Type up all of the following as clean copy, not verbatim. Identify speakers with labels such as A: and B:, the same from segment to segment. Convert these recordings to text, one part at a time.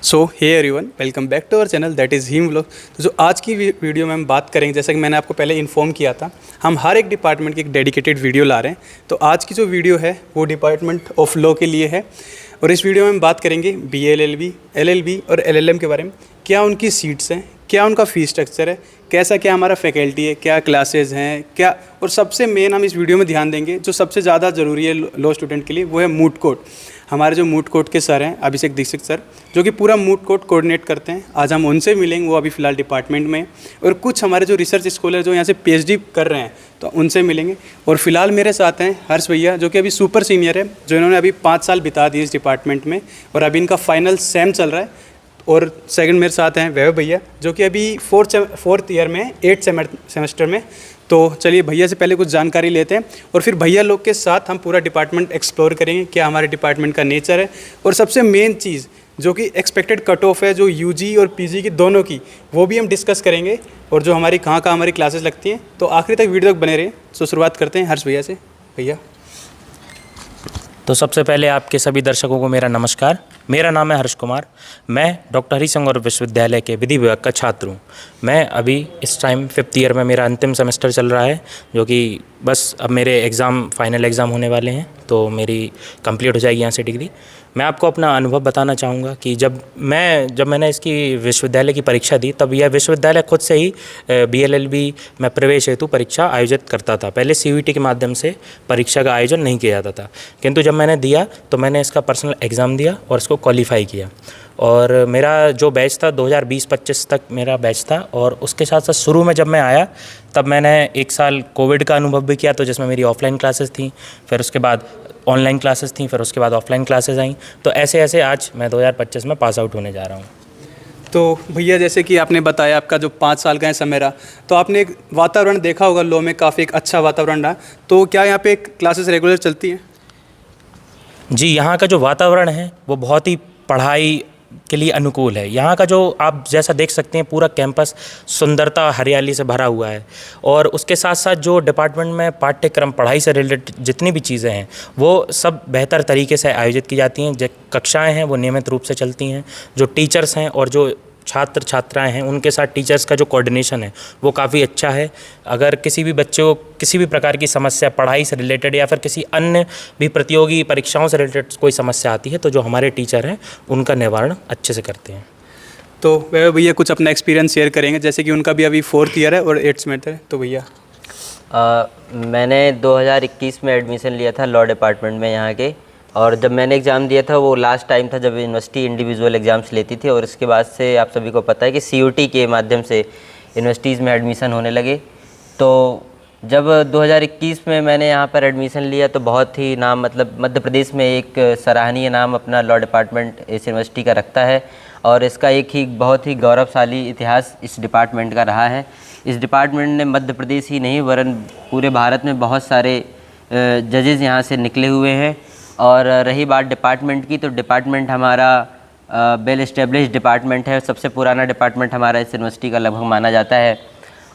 A: So hey everyone, welcome back to our channel that is him vlog. तो जो आज की वीडियो में हम बात करेंगे, जैसा कि मैंने आपको पहले इन्फॉर्म किया था, हम हर एक डिपार्टमेंट की एक डेडिकेटेड वीडियो ला रहे हैं। तो आज की जो वीडियो है वो डिपार्टमेंट ऑफ लॉ के लिए है और इस वीडियो में हम बात करेंगे BA LLB और LLM के बारे में। क्या उनकी सीट्स हैं, क्या उनका फ़ीस स्ट्रक्चर है, कैसा क्या हमारा फैकल्टी है, क्या क्लासेस हैं, क्या, और सबसे मेन हम इस वीडियो में ध्यान देंगे जो सबसे ज़्यादा ज़रूरी है लॉ स्टूडेंट के लिए, वो है मूट कोर्ट। हमारे जो मूट कोर्ट के सर हैं अभिषेक दीक्षित सर, जो कि पूरा मूट कोर्ट कोऑर्डिनेट करते हैं। आज हम उनसे मिलेंगे, वो अभी फ़िलहाल डिपार्टमेंट में, और कुछ हमारे जो रिसर्च स्कॉलर जो यहाँ से PhD कर रहे हैं तो उनसे मिलेंगे। और फिलहाल मेरे साथ हैं हर्ष भैया, जो कि अभी सुपर सीनियर है, जो इन्होंने अभी 5 साल बिता दिए इस डिपार्टमेंट में और अभी इनका फाइनल सेम चल रहा है। और सेकंड मेरे साथ हैं वैभव भैया, जो कि अभी फोर्थ ईयर में 8th सेमेस्टर में। तो चलिए भैया से पहले कुछ जानकारी लेते हैं और फिर भैया लोग के साथ हम पूरा डिपार्टमेंट एक्सप्लोर करेंगे, क्या हमारे डिपार्टमेंट का नेचर है, और सबसे मेन चीज़ जो कि एक्सपेक्टेड कट ऑफ है जो UG और PG की दोनों की, वो भी हम डिस्कस करेंगे, और जो हमारी कहाँ हमारी क्लासेस लगती हैं। तो आखिरी तक वीडियो तक बने रहे। तो शुरुआत करते हैं हर्ष भैया से। भैया
B: तो सबसे पहले आपके सभी दर्शकों को मेरा नमस्कार। मेरा नाम है हर्ष कुमार। मैं डॉक्टर हरिशंकर विश्वविद्यालय के विधि विभाग का छात्र हूँ। मैं अभी इस टाइम 5th ईयर में मेरा अंतिम सेमेस्टर चल रहा है, जो कि बस अब मेरे फाइनल एग्ज़ाम होने वाले हैं, तो मेरी कंप्लीट हो जाएगी यहाँ से डिग्री। मैं आपको अपना अनुभव बताना चाहूँगा कि जब मैंने इसकी विश्वविद्यालय की परीक्षा दी, तब यह विश्वविद्यालय खुद से ही BLLB में प्रवेश हेतु परीक्षा आयोजित करता था। पहले CUET के माध्यम से परीक्षा का आयोजन नहीं किया जाता था, किंतु जब मैंने दिया तो मैंने इसका पर्सनल एग्ज़ाम दिया और इसको क्वालिफाई किया। और मेरा जो बैच था 2020-25 तक मेरा बैच था, और उसके साथ साथ शुरू में जब मैं आया तब मैंने 1 साल कोविड का अनुभव भी किया, तो जिसमें मेरी ऑफलाइन क्लासेस थी, फिर उसके बाद ऑनलाइन क्लासेस थी, फिर उसके बाद ऑफलाइन क्लासेस आई। तो ऐसे ऐसे आज मैं 2025 में पास आउट होने जा रहा हूँ।
A: तो भैया, जैसे कि आपने बताया आपका जो 5 साल का है समय रहा, तो आपने एक वातावरण देखा होगा लॉ में, काफ़ी एक अच्छा वातावरण रहा। तो क्या यहाँ पे क्लासेस रेगुलर चलती हैं?
B: जी, यहाँ का जो वातावरण है वो बहुत ही पढ़ाई के लिए अनुकूल है। यहाँ का जो आप जैसा देख सकते हैं, पूरा कैंपस सुंदरता हरियाली से भरा हुआ है, और उसके साथ साथ जो डिपार्टमेंट में पाठ्यक्रम पढ़ाई से रिलेटेड जितनी भी चीज़ें हैं वो सब बेहतर तरीके से आयोजित की जाती हैं। जो कक्षाएं हैं वो नियमित रूप से चलती हैं। जो टीचर्स हैं और जो छात्र छात्राएं हैं, उनके साथ टीचर्स का जो कोऑर्डिनेशन है वो काफ़ी अच्छा है। अगर किसी भी बच्चे को किसी भी प्रकार की समस्या पढ़ाई से रिलेटेड या फिर किसी अन्य भी प्रतियोगी परीक्षाओं से रिलेटेड कोई समस्या आती है, तो जो हमारे टीचर हैं उनका निवारण अच्छे से करते हैं।
A: तो भैया कुछ अपना एक्सपीरियंस शेयर करेंगे, जैसे कि उनका भी अभी 4th ईयर है और 8th सेमेस्टर है। तो भैया
C: मैंने 2021 में एडमिशन लिया था लॉ डिपार्टमेंट में यहाँ के, और जब मैंने एग्ज़ाम दिया था वो लास्ट टाइम था जब यूनिवर्सिटी इंडिविजुअल एग्ज़ाम्स लेती थी, और इसके बाद से आप सभी को पता है कि CUET के माध्यम से यूनिवर्सिटीज़ में एडमिशन होने लगे। तो जब 2021 में मैंने यहाँ पर एडमिशन लिया तो बहुत ही नाम, मतलब मध्य प्रदेश में एक सराहनीय नाम अपना लॉ डिपार्टमेंट इस यूनिवर्सिटी का रखता है, और इसका एक ही बहुत ही गौरवशाली इतिहास इस डिपार्टमेंट का रहा है। इस डिपार्टमेंट ने मध्य प्रदेश ही नहीं वरन पूरे भारत में बहुत सारे जजेज़ यहाँ से निकले हुए हैं। और रही बात डिपार्टमेंट की, तो डिपार्टमेंट हमारा वेल एस्टेब्लिश डिपार्टमेंट है। सबसे पुराना डिपार्टमेंट हमारा इस यूनिवर्सिटी का लगभग माना जाता है,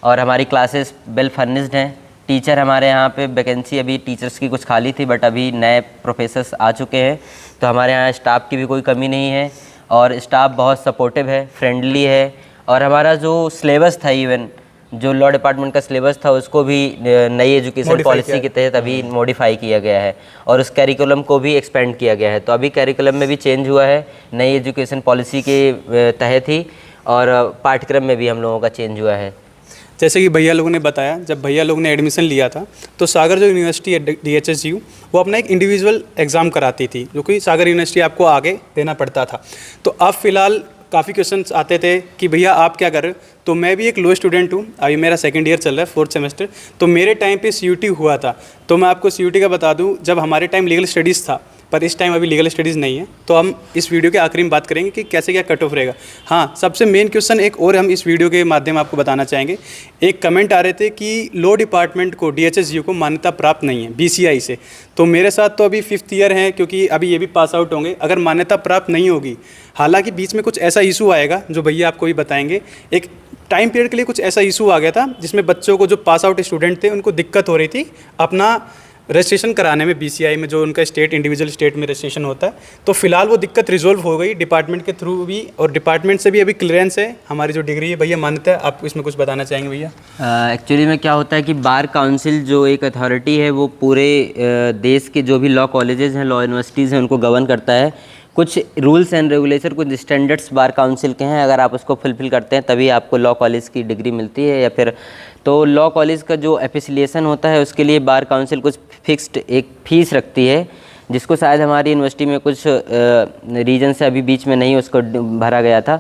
C: और हमारी क्लासेस वेल फर्निश्ड हैं। टीचर हमारे यहाँ पे वैकेंसी अभी टीचर्स की कुछ खाली थी, बट अभी नए प्रोफेसर्स आ चुके हैं, तो हमारे यहाँ स्टाफ की भी कोई कमी नहीं है, और स्टाफ बहुत सपोर्टिव है, फ्रेंडली है। और हमारा जो सिलेबस था, इवन जो लॉ डिपार्टमेंट का सिलेबस था, उसको भी नई एजुकेशन पॉलिसी के तहत अभी मॉडिफाई किया गया है, और उस कैरिकुलम को भी एक्सपेंड किया गया है। तो अभी कैरिकुलम में भी चेंज हुआ है नई एजुकेशन पॉलिसी के तहत ही, और पाठ्यक्रम में भी हम लोगों का चेंज हुआ है।
A: जैसे कि भैया लोगों ने बताया, जब भैया लोगों ने एडमिशन लिया था तो सागर जो यूनिवर्सिटी है DHSU, वो अपना एक इंडिविजुअल एग्ज़ाम कराती थी, जो कि सागर यूनिवर्सिटी आपको आगे देना पड़ता था। तो अब फ़िलहाल काफ़ी क्वेश्चंस आते थे कि भैया आप क्या कर रहे हो। तो मैं भी एक लॉ स्टूडेंट हूँ, अभी मेरा 2nd ईयर चल रहा है, 4th सेमेस्टर। तो मेरे टाइम पे CUET हुआ था। तो मैं आपको CUET का बता दूँ, जब हमारे टाइम लीगल स्टडीज़ था, पर इस टाइम अभी लीगल स्टडीज़ नहीं है। तो हम इस वीडियो के आखिरी में बात करेंगे कि कैसे क्या कट ऑफ रहेगा। हाँ, सबसे मेन क्वेश्चन एक और हम इस वीडियो के माध्यम आपको बताना चाहेंगे। एक कमेंट आ रहे थे कि लॉ डिपार्टमेंट को DHSU को मान्यता प्राप्त नहीं है BCI से। तो मेरे साथ तो अभी 5th ईयर है, क्योंकि अभी ये भी पास आउट होंगे। अगर मान्यता प्राप्त नहीं होगी, हालांकि बीच में कुछ ऐसा इशू आएगा जो भैया आपको भी बताएंगे। एक टाइम पीरियड के लिए कुछ ऐसा इशू आ गया था जिसमें बच्चों को, जो पास आउट स्टूडेंट थे, उनको दिक्कत हो रही थी अपना रजिस्ट्रेशन कराने में BCI में जो उनका स्टेट इंडिविजुअल स्टेट में रजिस्ट्रेशन होता है, तो फिलहाल वो दिक्कत रिजोल्व हो गई डिपार्टमेंट के थ्रू भी, और डिपार्टमेंट से भी अभी क्लियरेंस है। हमारी जो डिग्री है भैया मान्यता है, आप इसमें कुछ बताना चाहेंगे भैया?
C: एक्चुअली में क्या होता है कि बार काउंसिल जो एक अथॉरिटी है वो पूरे देश के जो भी लॉ कॉलेजेस हैं, लॉ यूनिवर्सिटीज़ हैं, उनको गवर्न करता है। कुछ रूल्स एंड रेगुलेशन, कुछ स्टैंडर्ड्स बार काउंसिल के हैं, अगर आप उसको फुलफिल करते हैं तभी आपको लॉ कॉलेज की डिग्री मिलती है। या फिर तो लॉ कॉलेज का जो एफिलिएशन होता है उसके लिए बार काउंसिल कुछ फिक्स्ड एक फ़ीस रखती है, जिसको शायद हमारी यूनिवर्सिटी में कुछ रीजन से अभी बीच में नहीं उसको भरा गया था,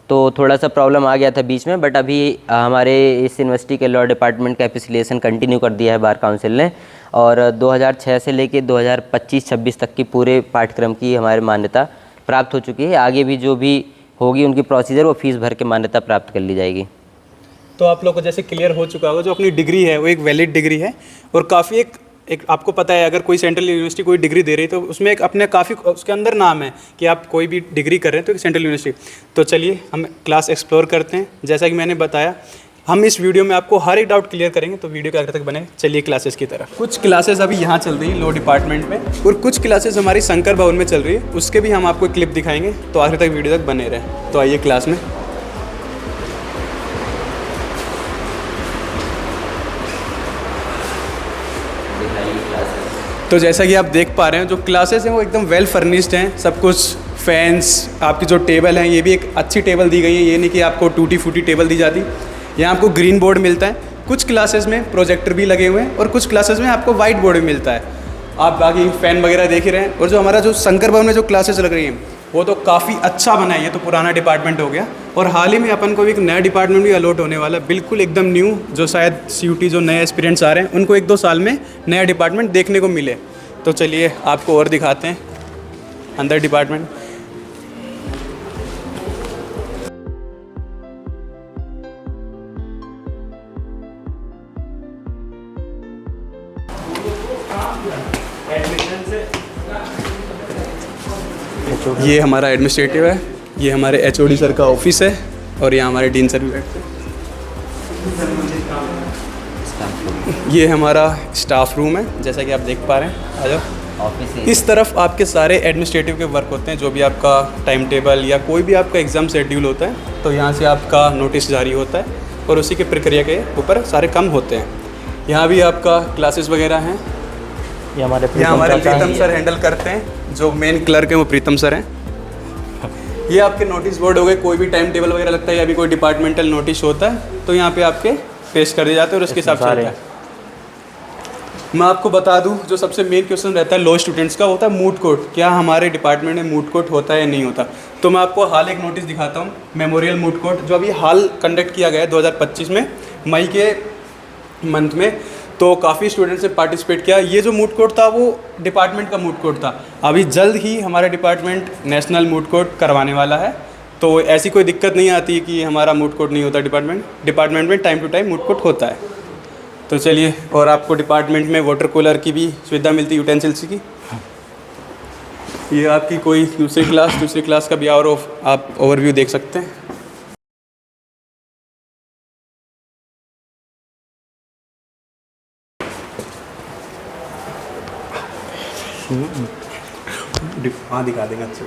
C: तो थोड़ा सा प्रॉब्लम आ गया था बीच में। बट अभी हमारे इस यूनिवर्सिटी के लॉ डिपार्टमेंट का एफिलिएशन कंटिन्यू कर दिया है बार काउंसिल ने, और 2006 से लेके 2025-26 तक की पूरे पाठ्यक्रम की हमारी मान्यता प्राप्त हो चुकी है। आगे भी जो भी होगी उनकी प्रोसीजर वो फीस भर के मान्यता प्राप्त कर ली जाएगी।
A: तो आप लोग को जैसे क्लियर हो चुका होगा, जो अपनी डिग्री है वो एक वैलिड डिग्री है, और काफ़ी एक आपको पता है अगर कोई सेंट्रल यूनिवर्सिटी कोई डिग्री दे रही है तो उसमें एक अपने काफ़ी उसके अंदर नाम है कि आप कोई भी डिग्री कर रहे हैं तो एक सेंट्रल यूनिवर्सिटी। तो चलिए हम क्लास एक्सप्लोर करते हैं। जैसा कि मैंने बताया, हम इस वीडियो में आपको हर एक डाउट क्लियर करेंगे, तो वीडियो के आगे तक बने। चलिए क्लासेस की तरफ। कुछ क्लासेस अभी यहाँ चल रही है लॉ डिपार्टमेंट में, और कुछ क्लासेस हमारी शंकर भवन में चल रही है, उसके भी हम आपको क्लिप दिखाएंगे, तो आखिर तक वीडियो तक बने रहे। तो आइए क्लास में। तो जैसा कि आप देख पा रहे हैं, जो क्लासेस हैं वो एकदम वेल फर्निश्ड हैं, सब कुछ फैंस, आपकी जो टेबल हैं ये भी एक अच्छी टेबल दी गई है, ये नहीं कि आपको टूटी फूटी टेबल दी जाती। यहाँ आपको ग्रीन बोर्ड मिलता है, कुछ क्लासेस में प्रोजेक्टर भी लगे हुए हैं, और कुछ क्लासेस में आपको वाइट बोर्ड भी मिलता है। आप बाकी फ़ैन वगैरह देख ही रहे हैं। और जो हमारा जो शंकर भवन में जो क्लासेस लग रही हैं वो तो काफ़ी अच्छा बना है, ये तो पुराना डिपार्टमेंट हो गया, और हाल ही में अपन को भी एक नया डिपार्टमेंट भी अलॉट होने वाला है, बिल्कुल एकदम न्यू, जो शायद CUT जो नए एस्पिरेंट्स आ रहे हैं उनको 1-2 साल में नया डिपार्टमेंट देखने को मिले। तो चलिए आपको और दिखाते हैं अंदर डिपार्टमेंट। ये हमारा एडमिनिस्ट्रेटिव है, ये हमारे HOD सर का ऑफिस है, और यहाँ हमारे डीन सर भी बैठते हैं। ये हमारा स्टाफ रूम है, जैसा कि आप देख पा रहे हैं। आ जाओ।
C: ऑफिस
A: इस तरफ आपके सारे एडमिनिस्ट्रेटिव के वर्क होते हैं, जो भी आपका टाइम टेबल या कोई भी आपका एग्ज़ाम शेड्यूल होता है, तो यहाँ से आपका नोटिस जारी होता है, और उसी के प्रक्रिया के ऊपर सारे काम होते हैं। यहाँ भी आपका क्लासेस वगैरह हैं।
B: ये हमारे
A: प्रीतम सर हैंडल करते हैं, जो मेन क्लर्क हैं वो प्रीतम सर हैं। ये आपके नोटिस बोर्ड हो गए, कोई भी टाइम टेबल वगैरह लगता है या भी कोई डिपार्टमेंटल नोटिस होता है तो यहाँ पे आपके पेश कर दिए जाते हैं, और उसके हिसाब से होता है। मैं आपको बता दूं, जो सबसे मेन क्वेश्चन रहता है लॉ स्टूडेंट्स का, होता है मूट कोर्ट। क्या हमारे डिपार्टमेंट में मूट कोर्ट होता है या नहीं होता? तो मैं आपको हाल एक नोटिस दिखाता हूँ, मेमोरियल मूट कोर्ट, जो अभी हाल कंडक्ट किया गया है 2025 में, मई के मंथ में। तो काफ़ी स्टूडेंट्स ने पार्टिसिपेट किया। ये जो मूट कोर्ट था वो डिपार्टमेंट का मूट कोर्ट था। अभी जल्द ही हमारा डिपार्टमेंट नेशनल मूट कोर्ट करवाने वाला है, तो ऐसी कोई दिक्कत नहीं आती कि हमारा मूट कोर्ट नहीं होता। डिपार्टमेंट में time to time moot court होता है। तो चलिए, और आपको डिपार्टमेंट में वाटर कूलर की भी सुविधा मिलती है, यूटेंसिल्स की। ये आपकी कोई दूसरी क्लास का भी और आप ओवरव्यू देख सकते हैं। हाँ, दिखा देंगे अच्छे।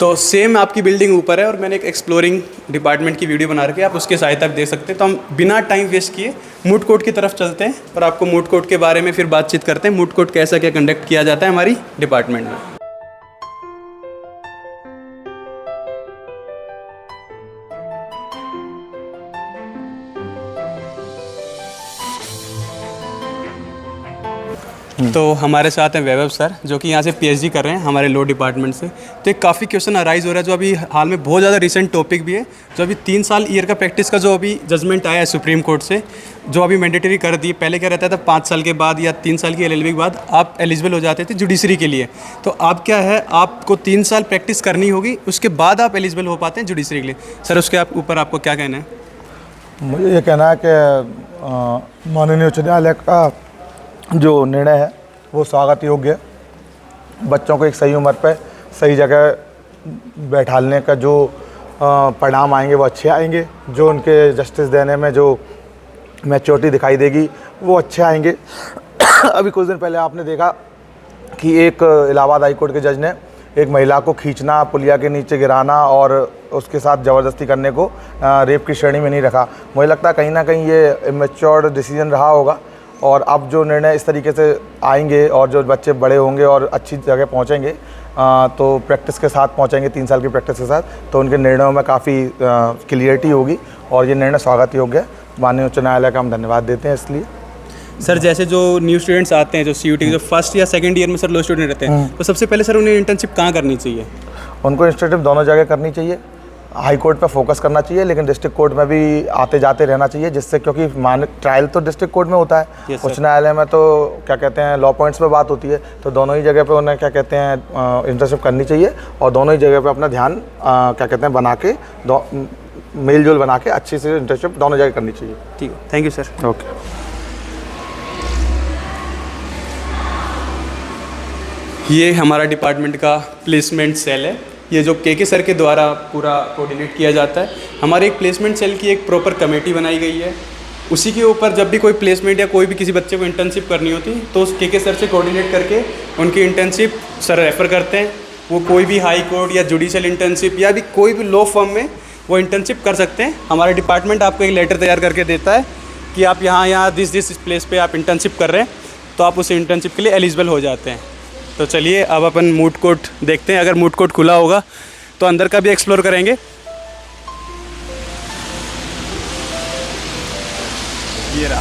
A: तो सेम आपकी बिल्डिंग ऊपर है, और मैंने एक एक्सप्लोरिंग डिपार्टमेंट की वीडियो बना रखी है, आप उसके सहायता देख सकते हैं। तो हम बिना टाइम वेस्ट किए मूट कोर्ट की तरफ चलते हैं, और आपको मूट कोर्ट के बारे में फिर बातचीत करते हैं। मूट कोर्ट कैसा क्या कंडक्ट किया जाता है हमारी डिपार्टमेंट में। तो हमारे साथ हैं वैभव सर, जो कि यहाँ से PhD कर रहे हैं हमारे लॉ डिपार्टमेंट से। तो एक काफ़ी क्वेश्चन अराइज हो रहा है, जो अभी हाल में बहुत ज़्यादा रिसेंट टॉपिक भी है, जो अभी 3 साल ईयर का प्रैक्टिस का जो अभी जजमेंट आया है सुप्रीम कोर्ट से, जो अभी मैंडेटरी कर दी। पहले क्या रहता था, 5 साल के बाद या 3 साल की LLB के बाद आप एलिजिबल हो जाते थे जुडिशरी के लिए। तो अब क्या है, आपको 3 साल प्रैक्टिस करनी होगी, उसके बाद आप एलिजिबल हो पाते हैं जुडिशरी के लिए। सर, उसके ऊपर आपको क्या कहना है?
D: मुझे ये कहना है कि माननीय उच्च न्यायालय का जो निर्णय है वो स्वागत योग्य है। बच्चों को एक सही उम्र पर सही जगह बैठालने का जो परिणाम आएंगे वो अच्छे आएंगे। जो उनके जस्टिस देने में जो मैच्योरिटी दिखाई देगी, वो अच्छे आएंगे। अभी कुछ दिन पहले आपने देखा कि एक इलाहाबाद हाई कोर्ट के जज ने एक महिला को खींचना, पुलिया के नीचे गिराना और उसके साथ ज़बरदस्ती करने को रेप की श्रेणी में नहीं रखा। मुझे लगता है कहीं ना कहीं ये इमेच्योर डिसीजन रहा होगा, और अब जो निर्णय इस तरीके से आएंगे और जो बच्चे बड़े होंगे और अच्छी जगह पहुंचेंगे, तो प्रैक्टिस के साथ पहुंचेंगे, 3 साल की प्रैक्टिस के साथ, तो उनके निर्णयों में काफ़ी क्लियरिटी होगी और ये निर्णय स्वागत योग्य है। माननीय उच्च न्यायालय का हम धन्यवाद देते हैं इसलिए।
A: सर जैसे जो न्यू स्टूडेंट्स आते हैं, जो CUT जो फर्स्ट या सेकंड ईयर में सर लो स्टूडेंट रहते हैं, तो सबसे पहले सर उन्हें इंटर्नशिप कहाँ करनी चाहिए?
D: उनको इंस्टीट्यूट दोनों जगह करनी चाहिए। हाई कोर्ट पे फोकस करना चाहिए, लेकिन डिस्ट्रिक्ट कोर्ट में भी आते जाते रहना चाहिए, जिससे क्योंकि ट्रायल तो डिस्ट्रिक्ट कोर्ट में होता है, उच्च न्यायालय में तो क्या कहते हैं लॉ पॉइंट्स पे बात होती है, तो दोनों ही जगह पे उन्हें क्या कहते हैं इंटर्नशिप करनी चाहिए और दोनों ही जगह पे अपना ध्यान क्या कहते हैं बना के मेल जोल बना के अच्छी से इंटर्नशिप दोनों जगह करनी चाहिए।
A: ठीक है, थैंक यू सर।
D: ओके।
A: ये हमारा डिपार्टमेंट का प्लेसमेंट सेल है, ये जो के सर के द्वारा पूरा कोऑर्डिनेट किया जाता है। हमारे एक प्लेसमेंट सेल की एक प्रॉपर कमेटी बनाई गई है, उसी के ऊपर जब भी कोई प्लेसमेंट या कोई भी किसी बच्चे को इंटर्नशिप करनी होती तो उस के सर से कोऑर्डिनेट करके उनकी इंटर्नशिप सर रेफ़र करते हैं। वो कोई भी हाई कोर्ट या जुडिशल इंटर्नशिप या भी कोई भी लॉ फर्म में वो इंटर्नशिप कर सकते हैं। हमारा डिपार्टमेंट आपको एक लेटर तैयार करके देता है कि आप यहाँ दिस प्लेस पे आप इंटर्नशिप कर रहे हैं, तो आप उस इंटर्नशिप के लिए एलिजिबल हो जाते हैं। तो चलिए अब अपन मूड कोर्ट देखते हैं। अगर मूड कोर्ट खुला होगा तो अंदर का भी एक्सप्लोर करेंगे। ये रहा,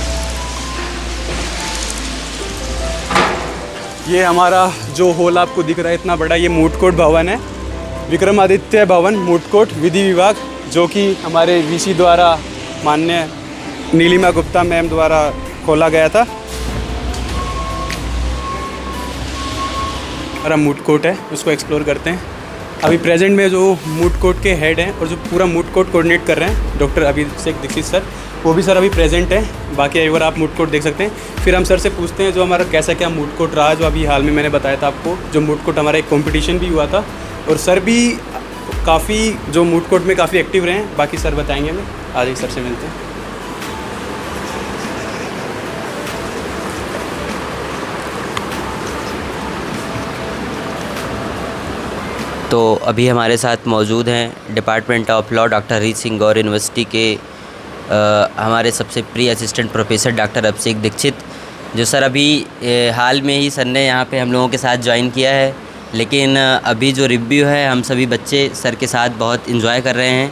A: ये हमारा जो हॉल आपको दिख रहा है इतना बड़ा, ये मूड कोर्ट भवन है, विक्रमादित्य भवन मूड कोर्ट विधि विभाग, जो कि हमारे VC द्वारा माननीय नीलिमा गुप्ता मैम द्वारा खोला गया था। हमारा मूड कोर्ट है, उसको एक्सप्लोर करते हैं। अभी प्रेजेंट में जो मूड कोर्ट के हेड हैं और जो पूरा मूड कोर्ट कोऑर्डिनेट कर रहे हैं डॉक्टर अभिषेक दीक्षित सर, वो भी सर अभी प्रेजेंट है। बाकी एक बार आप मूड कोर्ट देख सकते हैं। फिर हम सर से पूछते हैं जो हमारा कैसा क्या मूड कोर्ट रहा, जो अभी हाल में मैंने बताया था आपको, जो मूड कोर्ट हमारा एक कॉम्पिटिशन भी हुआ था और सर भी काफ़ी जो मूड कोर्ट में काफ़ी एक्टिव रहे हैं। बाकी सर बताएंगे हमें, आज ही सर से मिलते हैं।
C: तो अभी हमारे साथ मौजूद हैं department of law doctor Harish Singh Gaur university के हमारे सबसे प्रिय असिस्टेंट प्रोफेसर डॉक्टर अभिषेक दीक्षित, जो सर अभी हाल में ही सर ने यहाँ पे हम लोगों के साथ ज्वाइन किया है। लेकिन अभी जो रिव्यू है हम सभी बच्चे सर के साथ बहुत इन्जॉय कर रहे हैं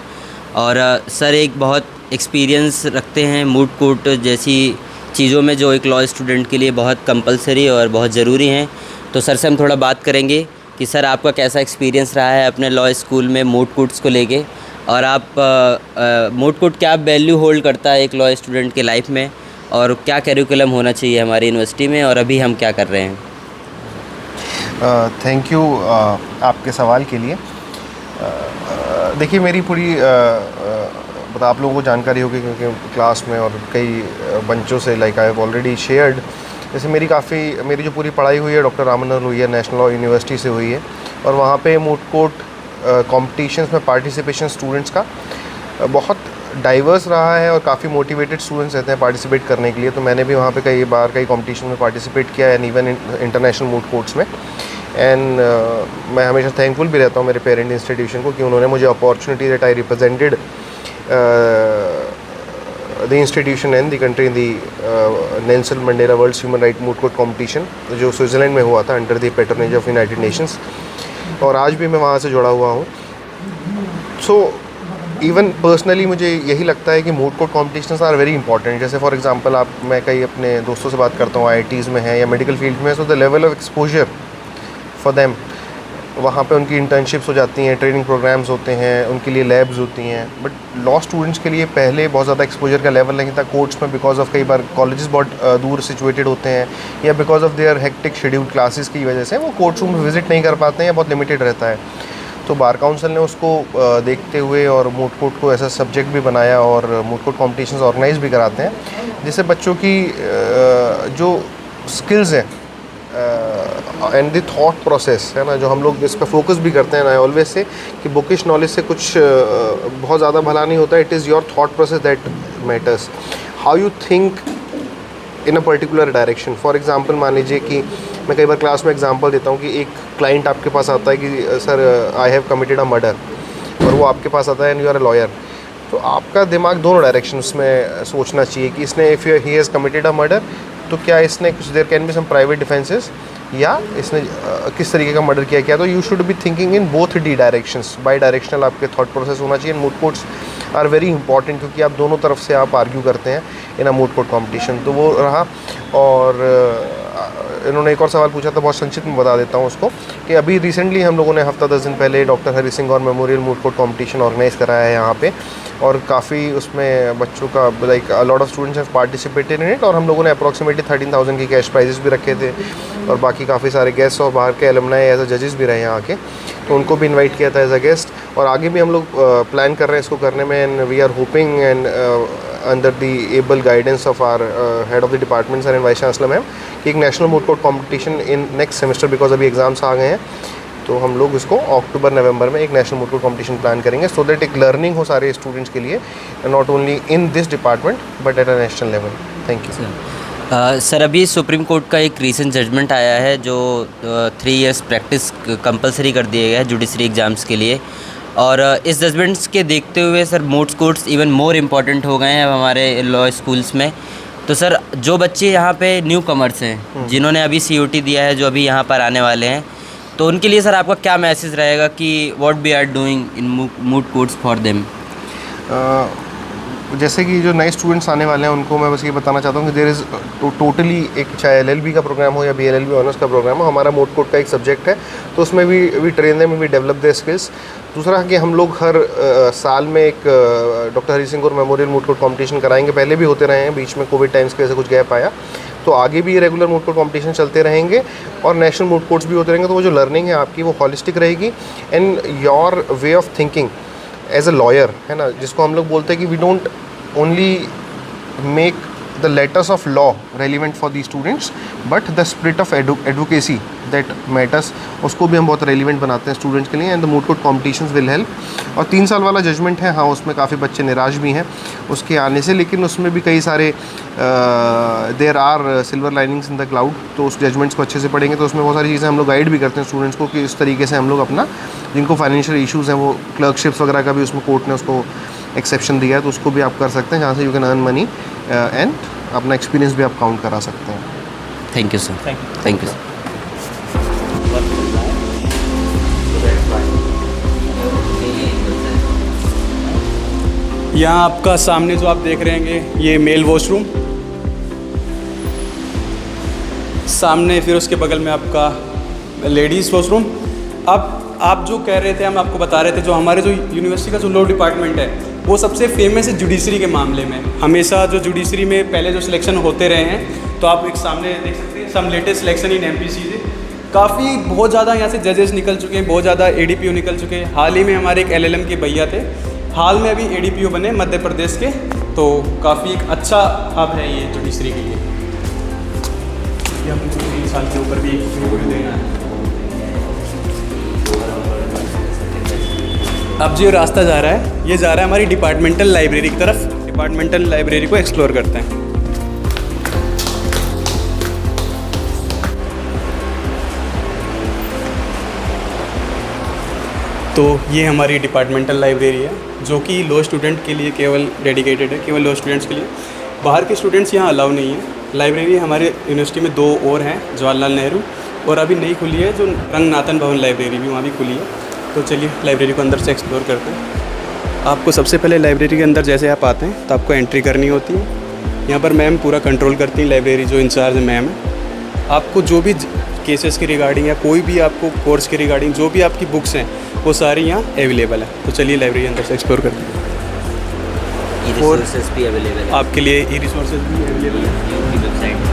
C: और सर एक बहुत एक्सपीरियंस रखते हैं मूड कोर्ट जैसी चीज़ों में, जो एक लॉ स्टूडेंट के लिए बहुत कंपलसरी और बहुत ज़रूरी हैं। तो सर से हम थोड़ा बात करेंगे कि सर आपका कैसा एक्सपीरियंस रहा है अपने लॉ स्कूल में मूड कोर्ट्स को लेके, और आप मूड कोर्ट क्या वैल्यू होल्ड करता है एक लॉ स्टूडेंट के लाइफ में, और क्या करिकुलम होना चाहिए हमारी यूनिवर्सिटी में, और अभी हम क्या कर रहे हैं।
E: थैंक यू आपके सवाल के लिए। देखिए मेरी पूरी बता आप लोगों को जानकारी होगी क्योंकि क्लास में और कई बंचों से like I have already shared, जैसे मेरी जो पूरी पढ़ाई हुई है डॉक्टर राममनोहर हुई है, नेशनल लॉ यूनिवर्सिटी से हुई है, और वहाँ पे मूड कोर्ट कॉम्पिटिशन्स में पार्टिसिपेशन स्टूडेंट्स का बहुत डाइवर्स रहा है और काफ़ी मोटिवेटेड स्टूडेंट्स रहते हैं पार्टिसिपेट करने के लिए। तो मैंने भी वहाँ पे कई कॉम्पिटिशन में पार्टिसिपेट किया and even international mood courts में। एंड मैं हमेशा थैंकफुल भी रहता हूँ मेरे पेरेंट इंस्टीट्यूशन को कि उन्होंने मुझे opportunity that I represented the institution and the country in the Nelson Mandela World's Human Rights Moot Court Competition, जो स्विट्ज़रलैंड में हुआ था under the patronage of United Nations, और आज भी मैं वहाँ से जुड़ा हुआ हूँ। सो इवन पर्सनली मुझे यही लगता है कि moot court competitions are very important. जैसे फॉर एग्जांपल मैं कई अपने दोस्तों से बात करता हूँ IITs में है या मेडिकल फील्ड में, so the level of exposure for them, वहाँ पे उनकी इंटर्नशिप्स हो जाती हैं, ट्रेनिंग प्रोग्राम्स होते हैं, उनके लिए लैब्स होती हैं। बट लॉ स्टूडेंट्स के लिए पहले बहुत ज़्यादा एक्सपोजर का लेवल नहीं था कोर्ट्स में, बिकॉज ऑफ कई बार कॉलेजेस बहुत दूर सिचुएटेड होते हैं या because of their hectic schedule classes की वजह से वो कोर्ट रूम विजिट नहीं कर पाते हैं या बहुत लिमिटेड रहता है। तो बार काउंसिल ने उसको देखते हुए और मूट कोर्ट को ऐसा सब्जेक्ट भी बनाया और मूट कोर्ट कॉम्पिटिशन्स ऑर्गेनाइज भी कराते हैं, जिससे बच्चों की जो स्किल्स हैं एंड द थॉट प्रोसेस है ना, जो हम लोग इस पर फोकस भी करते हैं ना ऑलवेज से कि बुकिश नॉलेज से कुछ बहुत ज़्यादा भला नहीं होता, it is your thought process that matters. How you think in a particular direction. For example मान लीजिए कि मैं कई बार क्लास में एग्जांपल देता हूँ कि एक क्लाइंट आपके पास आता है कि sir I have committed a murder, और वो आपके पास आता है and you are a lawyer, तो आपका दिमाग दोनों डायरेक्शंस में सोचना चाहिए कि इसने if he has committed a murder तो क्या इसने कुछ there can be some private defences, या इसने किस तरीके का मर्डर किया। तो you should be thinking in both the directions, बाई डायरेक्शनल आपके थॉट प्रोसेस होना चाहिए। Moot courts are very important क्योंकि आप दोनों तरफ से आप आर्ग्यू करते हैं in a moot court competition. तो वो रहा। और इन्होंने एक और सवाल पूछा था, बहुत संक्षिप्त में बता देता हूँ उसको, कि अभी रिसेंटली हम लोगों ने हफ्ता 10 दिन पहले डॉक्टर हरि सिंह और memorial mood court competition organise कराया है यहाँ पे, और काफ़ी उसमें बच्चों का like a lot of students have participated in it, और हम लोगों ने अप्रॉक्सीमेटली 13,000 की कैश प्राइजेस भी रखे थे, और बाकी काफ़ी सारे गेस्ट और बाहर के एलुमनाई एज अ जजेस भी रहे यहाँ के, तो उनको भी इन्वाइट किया था एज अ गेस्ट। और आगे भी हम लोग प्लान कर रहे हैं इसको करने में, and we are hoping and under the able guidance of our head of the department sir and vice chancellor ma'am, कि एक national moot court competition in next semester, because अभी एग्जाम्स आ गए हैं, तो हम लोग इसको अक्टूबर नवंबर में एक national moot court competition plan करेंगे, सो दैट एक लर्निंग हो सारे स्टूडेंट्स के लिए, not only in this department but at a national level. Thank you
C: sir. अभी सुप्रीम कोर्ट का एक रीसेंट जजमेंट आया है जो 3 इयर्स प्रैक्टिस कंपलसरी कर दिया गया है जुडिशरी एग्ज़ाम्स के लिए, और इस जजमेंट्स के देखते हुए sir mood courts even more important हो गए हैं हमारे लॉ स्कूल्स में। तो सर जो बच्चे यहाँ पे न्यू कमर्स हैं, जिन्होंने अभी COT दिया है, जो अभी यहाँ पर आने वाले हैं, तो उनके लिए सर आपका क्या मैसेज रहेगा कि what we are doing in moot courts for them.
E: जैसे कि जो नए स्टूडेंट्स आने वाले हैं उनको मैं बस ये बताना चाहता हूँ कि देयर इज़ टोटली एक, चाहे LLB का प्रोग्राम हो या BLLB ऑनर्स का प्रोग्राम हो, हमारा मूड कोर्ट का एक सब्जेक्ट है, तो उसमें we train them, we develop their skills. दूसरा कि हम लोग हर साल में एक डॉक्टर हरि सिंह और मेमोरियल मूड कोर्ट कॉम्पिटिशन कराएंगे, पहले भी होते रहे हैं, बीच में कोविड टाइम्स की वजह से कुछ गैप आया, तो आगे भी रेगुलर मूड कोर्ट कॉम्पिटिशन चलते रहेंगे, और नेशनल मूड कोर्ट्स भी होते रहेंगे। तो वो जो लर्निंग है आपकी वो हॉलिस्टिक रहेगी, and your way of thinking as a lawyer, है ना, जिसको हम लोग बोलते हैं कि we don't only make the letters of law relevant for the students but the spirit of advocacy that matters, उसको भी हम बहुत relevant बनाते हैं स्टूडेंट्स के लिए, and the moot court competitions will help. और 3 साल वाला जजमेंट है, हाँ उसमें काफ़ी बच्चे निराश भी हैं उसके आने से, लेकिन उसमें भी कई सारे there are silver linings in the cloud, तो उस जजमेंट्स को अच्छे से पढ़ेंगे तो उसमें बहुत सारी चीज़ें हम लोग गाइड भी करते हैं स्टूडेंट्स को कि इस तरीके से हम लोग अपना, जिनको फाइनेंशियल इशूज़ हैं, वो क्लर्कशिप्स वगैरह का भी उसमें कोर्ट ने उसको एक्सेप्शन दिया है, तो उसको भी आप कर सकते हैं, जहाँ से you can earn money and अपना एक्सपीरियंस भी आप काउंट करा सकते हैं।
C: Thank you sir. Thank you sir.
A: यहाँ आपका सामने जो आप देख रहे हैं ये मेल वॉशरूम, सामने फिर उसके बगल में आपका लेडीज़ वॉशरूम। अब आप जो कह रहे थे, हम आपको बता रहे थे, जो हमारे जो यूनिवर्सिटी का जो लॉ डिपार्टमेंट है वो सबसे फेमस है जुडिशरी के मामले में। हमेशा जो जुडिशरी में पहले जो सिलेक्शन होते रहे हैं, तो आप एक सामने देख सकते हैं सम लेटेस्ट सिलेक्शन इन MPC से काफ़ी बहुत ज़्यादा यहाँ से जजेस निकल चुके हैं, बहुत ज़्यादा ADPO निकल चुके हैं। हाल ही में हमारे एक LLM के भैया थे, हाल में अभी ADPO बने मध्य प्रदेश के, तो काफ़ी एक अच्छा हब है ये जुडिशरी के लिए। ये हमको 3 साल के ऊपर भी एक वीडियो देना है। अब जो रास्ता जा रहा है, ये जा रहा है हमारी डिपार्टमेंटल लाइब्रेरी की तरफ। डिपार्टमेंटल लाइब्रेरी को एक्सप्लोर करते हैं। तो ये हमारी डिपार्टमेंटल लाइब्रेरी है, जो कि लॉ स्टूडेंट के लिए केवल डेडिकेटेड है, केवल लॉ स्टूडेंट्स के लिए। बाहर के स्टूडेंट्स यहाँ अलाउ नहीं है। लाइब्रेरी हमारे यूनिवर्सिटी में 2 और हैं, जवाहरलाल नेहरू, और अभी नई खुली है जो रंगनाथन भवन लाइब्रेरी भी, वहाँ भी खुली है। तो चलिए लाइब्रेरी को अंदर से एक्सप्लोर करते हैं। आपको सबसे पहले लाइब्रेरी के अंदर जैसे आप आते हैं तो आपको एंट्री करनी होती है। यहाँ पर मैम पूरा कंट्रोल करती हैं, लाइब्रेरी जो इंचार्ज मैम है। आपको जो भी केसेस के रिगार्डिंग या कोई भी आपको कोर्स के रिगार्डिंग जो भी आपकी बुक्स हैं वो सारी यहाँ अवेलेबल है। तो चलिए लाइब्रेरी अंदर से एक्सप्लोर करते हैं।
C: ई-रिसोर्सेज भी अवेलेबल है
A: आपके लिए, ई-रिसोर्सेज भी अवेलेबल है
C: उनकी वेबसाइट।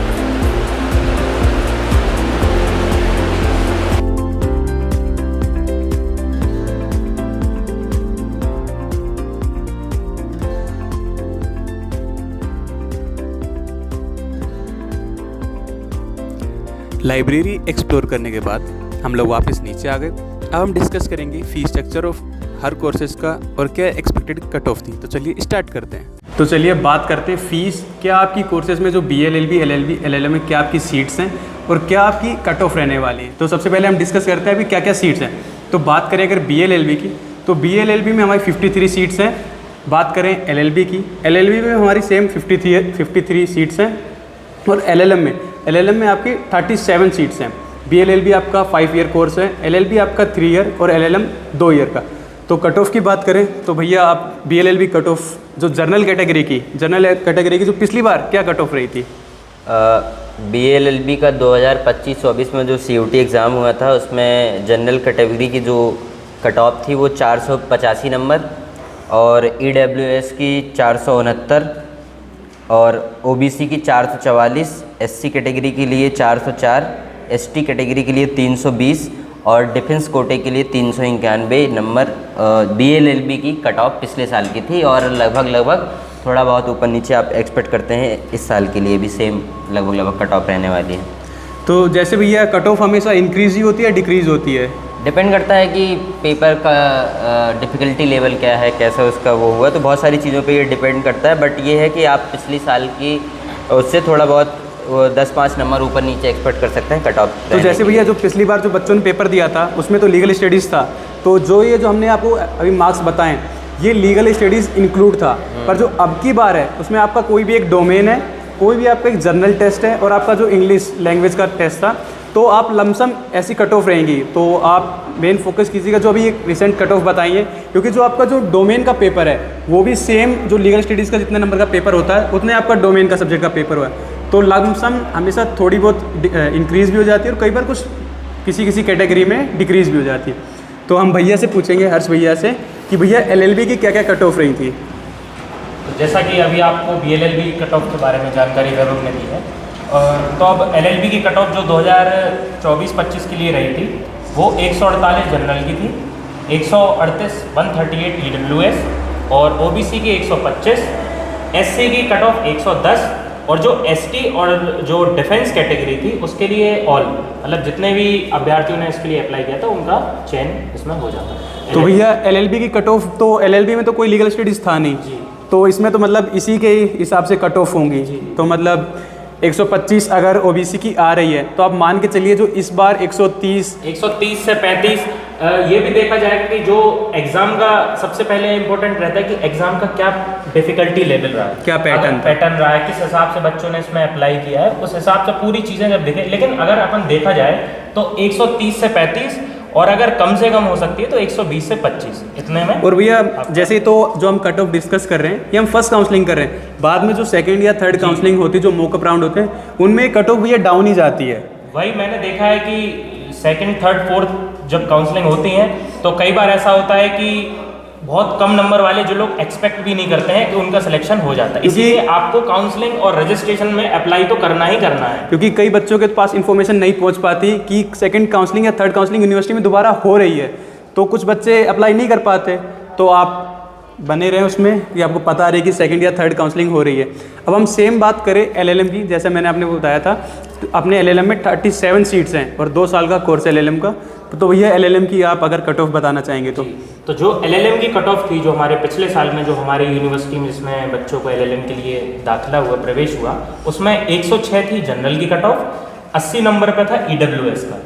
A: लाइब्रेरी एक्सप्लोर करने के बाद हम लोग वापस नीचे आ गए। अब हम डिस्कस करेंगे fee structure of her courses का और क्या एक्सपेक्टेड कट ऑफ थी। तो चलिए स्टार्ट करते हैं। तो चलिए बात करते हैं फ़ीस। क्या आपकी कोर्सेज़ में जो BLLB, LLB, LLM में क्या आपकी सीट्स हैं और क्या आपकी कट ऑफ रहने वाली है। तो सबसे पहले हम डिस्कस करते हैं अभी क्या क्या सीट्स हैं। तो बात करें अगर BLLB की, तो BLLB में हमारी 53 सीट्स हैं। बात करें LLB की, LLB में हमारी सेम 53 सीट्स हैं। और LLM में आपकी 37 सीट्स हैं। BLLB आपका 5 ईयर कोर्स है, LLB आपका 3 ईयर और LLM 2 ईयर का। तो कट ऑफ की बात करें तो भैया आप BLLB कट ऑफ जो जनरल कैटेगरी की जो पिछली बार क्या कट ऑफ रही थी?
C: BLLB का 2025-24 में जो CUT एग्ज़ाम हुआ था उसमें जनरल कैटेगरी की जो कट ऑफ थी वो 485 नंबर और EWS की 469 और OBC की 444, SC कैटेगरी के लिए 404, ST कैटेगरी के लिए 320 और डिफेंस कोटे के लिए 391 नंबर BLLB की कट ऑफ पिछले साल की थी। और लगभग थोड़ा बहुत ऊपर नीचे आप एक्सपेक्ट करते हैं इस साल के लिए भी सेम लगभग कट ऑफ रहने वाली है।
A: तो जैसे भैया कट ऑफ हमेशा इंक्रीज़ ही होती है डिक्रीज़ होती है?
C: डिपेंड करता है कि पेपर का डिफ़िकल्टी लेवल क्या है, कैसा उसका वो हुआ, तो बहुत सारी चीज़ों पे ये डिपेंड करता है। बट ये है कि आप पिछली साल की उससे थोड़ा बहुत 10-5 नंबर ऊपर नीचे एक्सपेक्ट कर सकते हैं कट ऑफ।
A: तो जैसे भैया जो पिछली बार जो बच्चों ने पेपर दिया था उसमें तो लीगल स्टडीज़ था, तो जो हमने आपको अभी मार्क्स बताएं ये लीगल स्टडीज़ इंक्लूड था। पर जो अब की बार है उसमें आपका कोई भी एक डोमेन है, कोई भी आपका एक जर्नल टेस्ट है और आपका जो इंग्लिश लैंग्वेज का टेस्ट था, तो आप लमसम ऐसी कट ऑफ रहेंगी। तो आप मेन फोकस कीजिएगा जो अभी एक रिसेंट कट ऑफ बताइए, क्योंकि जो आपका जो डोमेन का पेपर है वो भी सेम जो लीगल स्टडीज़ का जितने नंबर का पेपर होता है उतने आपका डोमेन का सब्जेक्ट का पेपर हुआ है। तो लमसम हमेशा थोड़ी बहुत इंक्रीज़ भी हो जाती है और कई बार कुछ किसी कैटेगरी में डिक्रीज़ भी हो जाती है। तो हम भैया से पूछेंगे, हर्ष भैया से, कि भैया LLB की क्या क्या कट ऑफ रही थी?
B: तो जैसा कि अभी आपको BLLB कट ऑफ के बारे में जानकारी वैभव ने दी है, तो अब LLB की कट ऑफ जो 2024-25 के लिए रही थी वो 148 जनरल की थी, 138 EWS और OBC की 125, SC की कट ऑफ 110 और जो ST और जो डिफेंस कैटेगरी थी उसके लिए ऑल मतलब जितने भी अभ्यर्थियों ने इसके लिए अप्लाई किया था उनका चयन इसमें हो जाता है।
A: तो भैया LLB की कट ऑफ, तो LLB में तो कोई लीगल स्टडीज़ था नहीं, तो इसमें तो मतलब इसी के हिसाब से कट ऑफ होंगी। तो मतलब 125 अगर OBC की आ रही है तो आप मान के चलिए जो इस बार 130
B: से 35 ये भी देखा जाएगा कि जो एग्ज़ाम का सबसे पहले इम्पोर्टेंट रहता है कि एग्ज़ाम का क्या डिफ़िकल्टी लेवल रहा है,
A: क्या
B: पैटर्न रहा है, किस हिसाब से बच्चों ने इसमें अप्लाई किया है, उस हिसाब से पूरी चीज़ें जब देखें। लेकिन अगर अपन देखा जाए तो 130 से 35 और अगर कम से कम हो सकती है तो 120 से 25 इतने में।
A: और भैया जैसे तो जो हम कट ऑफ डिस्कस कर रहे हैं ये हम फर्स्ट काउंसलिंग कर रहे हैं, बाद में जो सेकंड या थर्ड काउंसलिंग होती है जो मॉकअप राउंड होते हैं उनमें कट ऑफ भैया डाउन ही जाती है।
B: वही मैंने देखा है कि सेकंड थर्ड फोर्थ जब काउंसलिंग होती हैं तो कई बार ऐसा होता है कि बहुत कम नंबर वाले जो लोग एक्सपेक्ट भी नहीं करते हैं कि उनका सिलेक्शन हो जाता है। इसलिए आपको काउंसलिंग और रजिस्ट्रेशन में अप्लाई तो करना ही करना है,
A: क्योंकि कई बच्चों के पास इन्फॉर्मेशन नहीं पहुंच पाती कि सेकंड काउंसलिंग या थर्ड काउंसलिंग यूनिवर्सिटी में दोबारा हो रही है, तो कुछ बच्चे अप्लाई नहीं कर पाते। तो आप बने रहे उसमें कि आपको पता रहे कि सेकंड या थर्ड काउंसलिंग हो रही है। अब हम सेम बात करें LLM की, जैसे मैंने आपने बताया था तो अपने LLM में 37 सीट्स हैं और 2 साल का कोर्स है LLM का। तो भैया LLM की आप अगर कट ऑफ बताना चाहेंगे तो
B: जो LLM की कट ऑफ थी जो हमारे पिछले साल में जो हमारी यूनिवर्सिटी में जिसमें बच्चों को LLM के लिए दाखिला हुआ, प्रवेश हुआ, उसमें 106 थी जनरल की कट ऑफ, 80 नंबर पर था EWS का,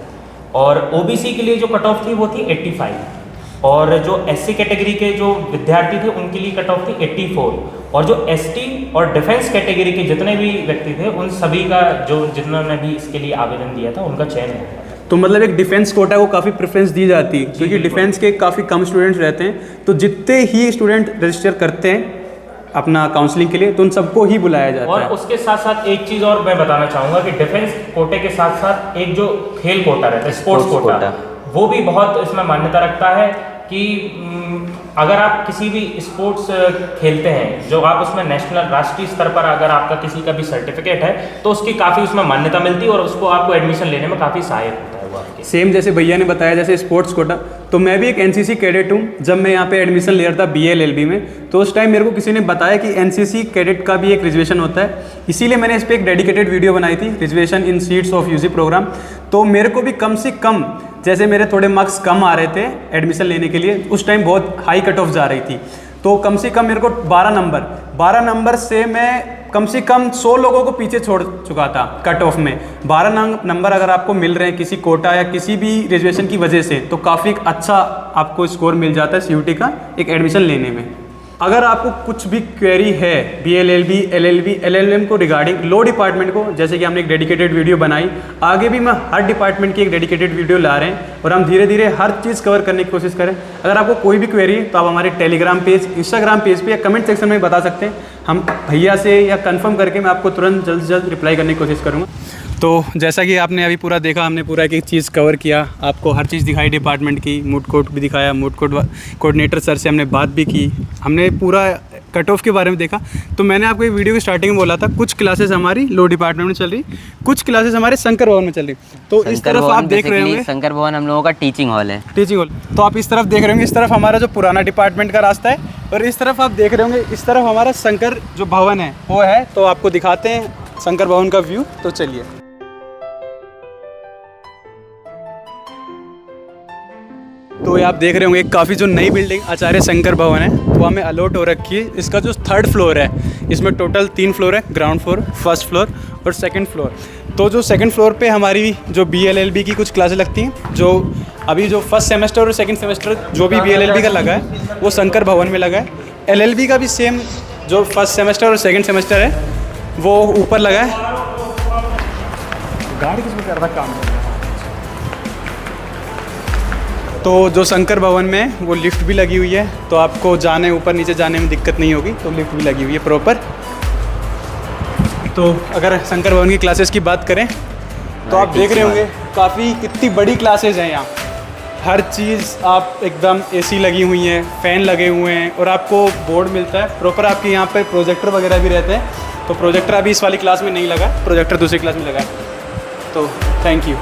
B: और OBC के लिए जो कट ऑफ थी वो थी 85, और जो SC कैटेगरी के जो विद्यार्थी थे उनके लिए कट ऑफ थी 84, और जो ST और डिफेंस कैटेगरी के जितने भी व्यक्ति थे उन सभी का जो जिन्होंने भी इसके लिए आवेदन दिया था उनका चयन हुआ।
A: तो मतलब एक डिफेंस कोटा को काफ़ी प्रेफरेंस दी जाती है, क्योंकि डिफेंस के काफ़ी कम स्टूडेंट्स रहते हैं, तो जितने ही स्टूडेंट रजिस्टर करते हैं अपना काउंसलिंग के लिए तो उन सबको ही बुलाया जाता है।
B: और उसके साथ साथ एक चीज़ और मैं बताना चाहूँगा कि डिफेंस कोटे के साथ साथ एक जो खेल कोटा रहता है, स्पोर्ट्स कोटा, वो भी बहुत इसमें मान्यता रखता है कि अगर आप किसी भी स्पोर्ट्स खेलते हैं जो आप उसमें नेशनल राष्ट्रीय स्तर पर अगर आपका किसी का भी सर्टिफिकेट है तो उसकी काफ़ी उसमें मान्यता मिलती है और उसको आपको एडमिशन लेने में काफ़ी सहायक होता है वो आपके।
A: सेम जैसे भैया ने बताया जैसे स्पोर्ट्स कोटा, तो मैं भी एक NCC कैडेट हूँ। जब मैं यहाँ पे एडमिशन ले रहा था BLLB में तो उस टाइम मेरे को किसी ने बताया कि NCC कैडेट का भी एक रिजर्वेशन होता है, इसीलिए मैंने इस पर एक डेडिकेटेड वीडियो बनाई थी, reservation in seats of UG program. तो मेरे को भी कम से कम, जैसे मेरे थोड़े मार्क्स कम आ रहे थे एडमिशन लेने के लिए, उस टाइम बहुत हाई कट ऑफ जा रही थी, तो कम से कम मेरे को 12 नंबर 12 नंबर से मैं कम से कम 100 लोगों को पीछे छोड़ चुका था कट ऑफ में। 12 नंबर अगर आपको मिल रहे हैं किसी कोटा या किसी भी रिजर्वेशन की वजह से, तो काफ़ी अच्छा आपको स्कोर मिल जाता है CUT का एक एडमिशन लेने में। अगर आपको कुछ भी क्वेरी है BLLB, LLB, LLM को रिगार्डिंग लॉ डिपार्टमेंट को, जैसे कि हमने एक डेडिकेटेड वीडियो बनाई, आगे भी मैं हर डिपार्टमेंट की एक डेडिकेटेड वीडियो ला रहे हैं और हम धीरे धीरे हर चीज़ कवर करने की कोशिश करें। अगर आपको कोई भी क्वेरी है तो आप हमारे टेलीग्राम पेज, इंस्टाग्राम पेज पे या कमेंट सेक्शन में बता सकते हैं। हम भैया से या कंफर्म करके मैं आपको तुरंत जल्द से जल्द रिप्लाई करने की कोशिश करूँगा। तो जैसा कि आपने अभी पूरा देखा, हमने पूरा एक एक चीज़ कवर किया, आपको हर चीज़ दिखाई डिपार्टमेंट की, मूड कोर्ट भी दिखाया, मूड कोर्ट कोऑर्डिनेटर सर से हमने बात भी की, हमने पूरा कट ऑफ के बारे में देखा। तो मैंने आपको ये वीडियो की स्टार्टिंग में बोला था कुछ क्लासेस हमारी लॉ डिपार्टमेंट में चल रही, कुछ क्लासेस हमारे शंकर भवन में चल रही। तो इस तरफ आप देख रहे होंगे
C: शंकर भवन हम लोगों का टीचिंग हॉल है।
A: Teaching hall. तो आप इस तरफ देख रहे होंगे, इस तरफ हमारा जो पुराना डिपार्टमेंट का रास्ता है, और इस तरफ आप देख रहे होंगे इस तरफ हमारा शंकर जो भवन है वो है। तो आपको दिखाते हैं शंकर भवन का व्यू। तो चलिए। तो ये आप देख रहे होंगे काफ़ी जो नई बिल्डिंग आचार्य शंकर भवन है वो हमें अलॉट हो रखी है। इसका जो 3rd फ्लोर है, इसमें टोटल 3 फ्लोर है, ग्राउंड फ्लोर, 1st फ्लोर और 2nd फ्लोर। तो जो 2nd फ्लोर पे हमारी जो BLLB की कुछ क्लासेस लगती हैं, जो अभी जो 1st सेमेस्टर और 2nd सेमेस्टर जो भी BLLB का लगा है वो शंकर भवन में लगा है। LLB का भी सेम जो 1st सेमेस्टर और 2nd सेमेस्टर है वो ऊपर लगा है। गाड़ी किसमें कर रहा काम? तो जो शंकर भवन में है वो लिफ्ट भी लगी हुई है, तो आपको जाने ऊपर नीचे जाने में दिक्कत नहीं होगी। तो लिफ्ट भी लगी हुई है प्रॉपर। तो अगर शंकर भवन की क्लासेस की बात करें तो आप देख रहे होंगे काफ़ी कितनी बड़ी क्लासेस हैं यहाँ। हर चीज़ आप एकदम AC लगी हुई हैं, फ़ैन लगे हुए हैं और आपको बोर्ड मिलता है प्रॉपर। आपके यहाँ पे प्रोजेक्टर वगैरह भी रहते हैं। तो प्रोजेक्टर अभी इस वाली क्लास में नहीं लगा, प्रोजेक्टर दूसरी क्लास में लगा है। तो थैंक यू।